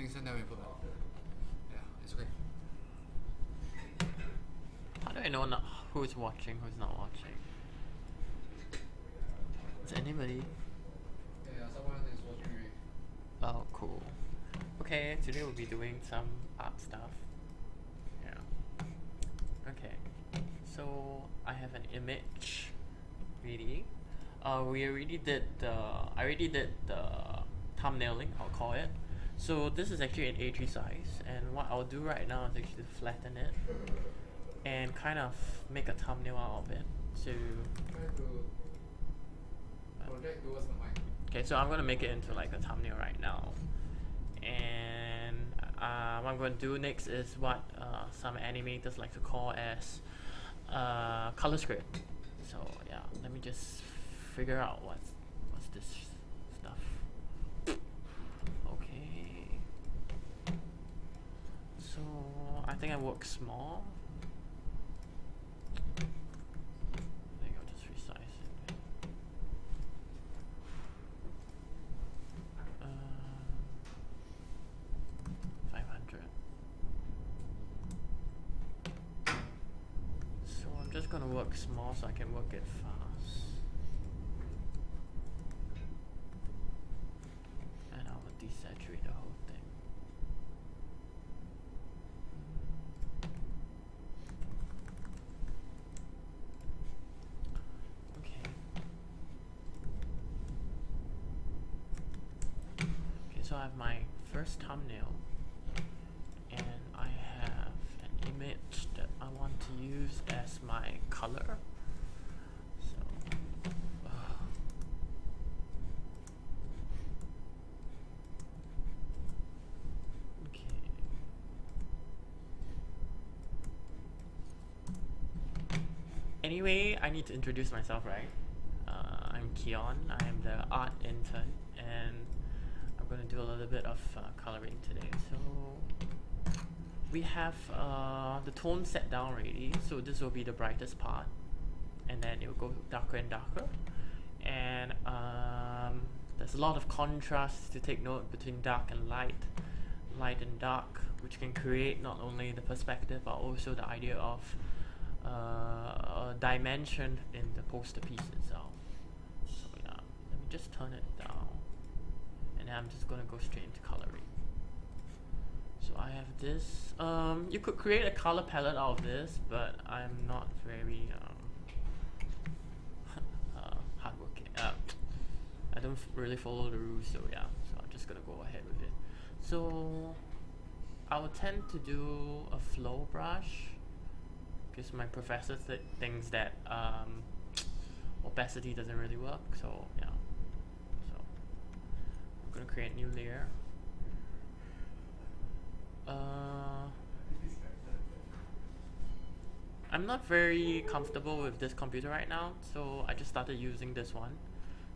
things and then we put it. Yeah, it's okay. How do I know who's watching, who's not watching? Is anybody? Yeah, someone is watching me. Oh, cool. Okay, today we'll be doing some art stuff. Yeah. Okay. So I have an image ready. We already did I already did the thumbnailing, I'll call it. So this is actually an A3 size, and what I'll do right now is actually flatten it and kind of make a thumbnail out of it. So Try to project towards the mic. okay, so I'm gonna make it into like a thumbnail right now, and what I'm gonna do next is what some animators like to call as color script. So yeah, let me just figure out what's this stuff. Okay, so I think I work small. I think I'll just resize it. 500. So I'm just gonna work small so I can work it fast. And I will desaturate the whole thing. Okay. Okay, so I have my first thumbnail, and I have an image that I want to use as my color. So okay. Anyway, I need to introduce myself, right? I'm Keon. I am the art intern, and I'm gonna do a little bit of coloring today. So we have the tone set down already, so this will be the brightest part, and then it will go darker and darker. And there's a lot of contrast to take note between dark and light, light and dark, which can create not only the perspective but also the idea of dimension in the poster piece itself. So yeah, let me just turn it down, and then I'm just gonna go straight into coloring. So I have this. You could create a color palette out of this, but I'm not very hardworking. I don't really follow the rules, so yeah. So I'm just gonna go ahead with it. So I would tend to do a flow brush, because my professor thinks that opacity doesn't really work. So yeah. So I'm gonna create a new layer. I'm not very comfortable with this computer right now, so I just started using this one.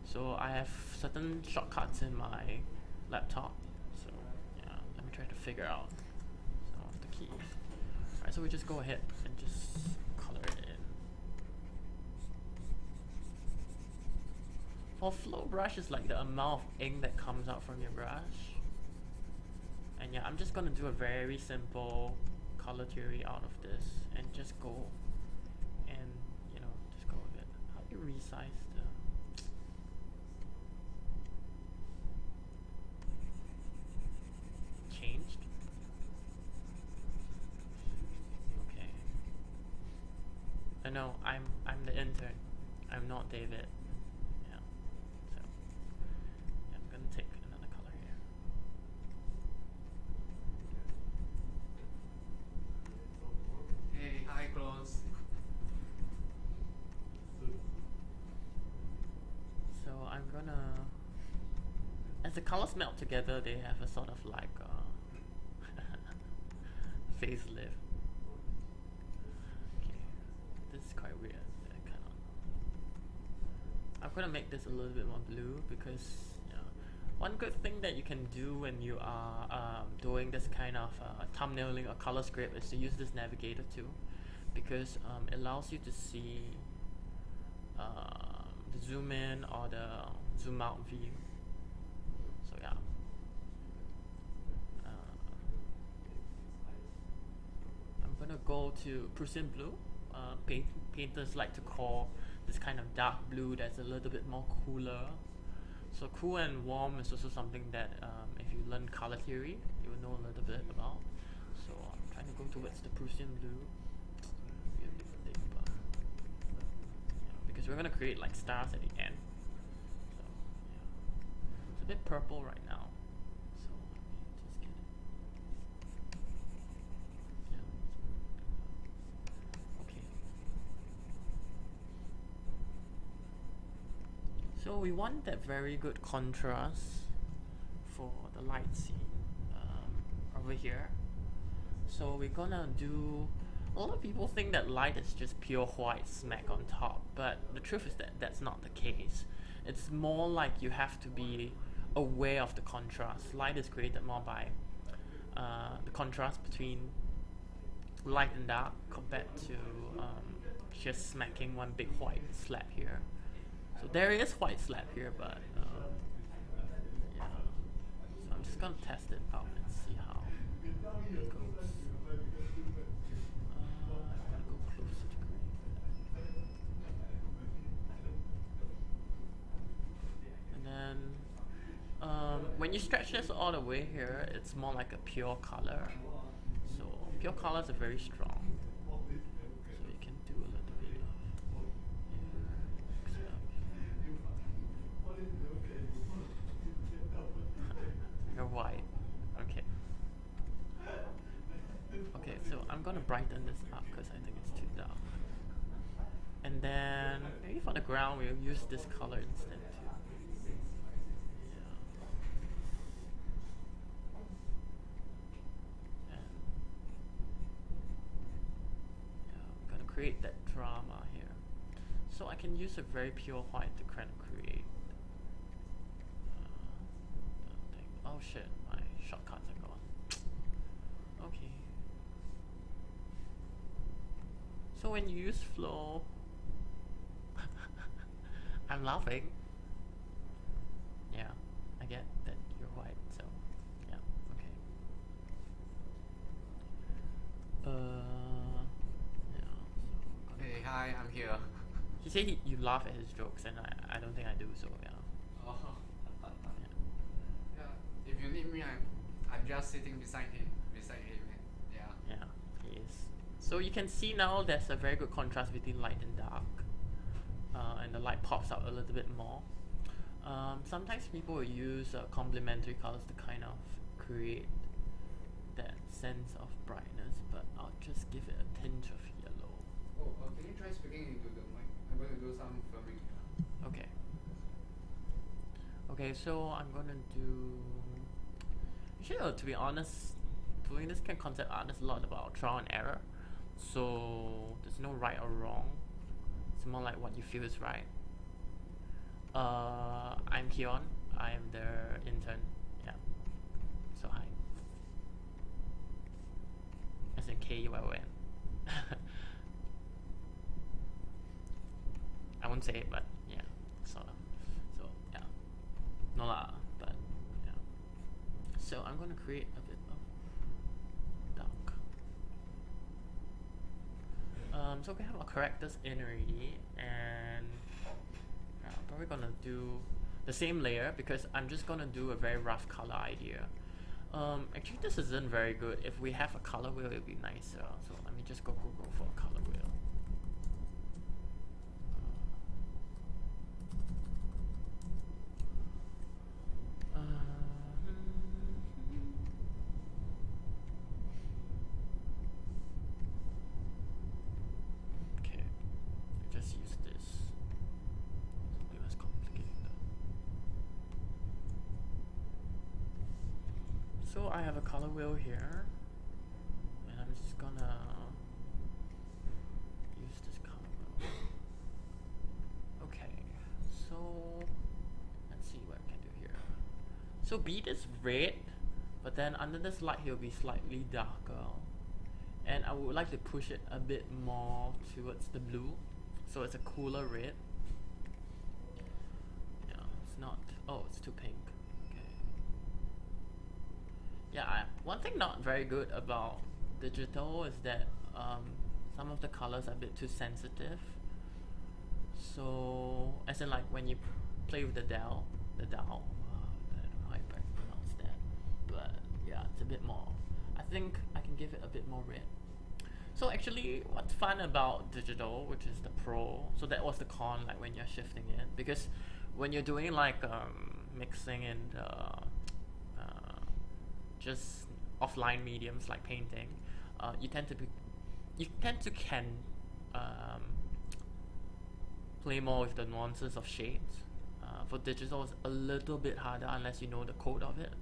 So I have certain shortcuts in my laptop. So yeah, let me try to figure out some of the keys. Alright, so we just go ahead and just color it in. For flow brush is like the amount of ink that comes out from your brush. And yeah, I'm just gonna do a very simple color theory out of this and just go and, you know, just go with it. How do you resize the... Changed? Okay. No, I'm the intern. I'm not David. Yeah. So yeah, I'm gonna take another color here. Hey, hi clones. So I'm gonna, as the colors melt together, they have a sort of like facelift. Okay, this is quite weird. I'm gonna make this a little bit more blue because one good thing that you can do when you are doing this kind of thumbnailing or color script is to use this navigator too, because it allows you to see the zoom in or the zoom out view. So yeah, gonna go to Prussian blue. Painters like to call this kind of dark blue that's a little bit more cooler. So cool and warm is also something that if you learn color theory, you will know a little bit about. So I'm trying to go towards the Prussian blue. Because we're gonna create like stars at the end. So yeah, it's a bit purple right now. So let me just get it. Yeah. Okay. So we want that very good contrast for the light scene over here. So we're gonna do. A lot of people think that light is just pure white smack on top, but the truth is that that's not the case. It's more like you have to be aware of the contrast. Light is created more by the contrast between light and dark compared to just smacking one big white slab here. So there is white slab here, but yeah. So I'm just gonna test it out and see how it goes. When you stretch this all the way here, it's more like a pure color. So pure colors are very strong. So you can do a little bit of you're white. Okay. Okay, so I'm gonna brighten this up because I think it's too dark. And then maybe for the ground we'll use this color instead too. Create that drama here. So I can use a very pure white to kind of create oh shit, my shortcuts are gone. Okay. So when you use flow I'm laughing. Yeah, I get that you're white, so yeah, okay. Hey, hi, I'm here. He said you laugh at his jokes, and I don't think I do, so yeah. Oh. Yeah. If you need me, I'm just sitting beside him. Yeah. Yeah, he is. So you can see now there's a very good contrast between light and dark, and the light pops out a little bit more. Sometimes people will use complementary colors to kind of create that sense of brightness, but I'll just give it a tinge of yellow. Oh, can you try speaking into the mic? I'm going to do some filming. Okay. Okay, so I'm gonna do. Actually, to be honest, doing this kind of concept art is a lot about trial and error. So there's no right or wrong. It's more like what you feel is right. I'm Keon. I am the intern. Yeah. So hi. As in K-U-O-N. I won't say it, but yeah, sort of. So yeah, no lah, but yeah. So I'm gonna create a bit of dark. So we have our characters in already, and I'm probably gonna do the same layer because I'm just gonna do a very rough color idea. Actually, this isn't very good. If we have a color wheel, it'd be nicer. So let me just go for a color wheel. Okay, just use this. Something less complicated. So I have a color wheel here, and I'm just gonna use this color wheel. Okay, so let's see what I can do here. So beat is red, but then under this light he'll be slightly darker, and I would like to push it a bit more towards the blue, so it's a cooler red. Yeah, it's not. Oh, it's too pink. Okay. Yeah, one thing not very good about digital is that some of the colors are a bit too sensitive. So, as in like when you play with the DAL, I don't know how I pronounce that, but yeah, it's a bit more. I think I can give it a bit more red. So actually, what's fun about digital, which is the pro, so that was the con, like when you're shifting it, because when you're doing like mixing and just offline mediums like painting, you tend to play more with the nuances of shades. For digital, it's a little bit harder unless you know the code of it.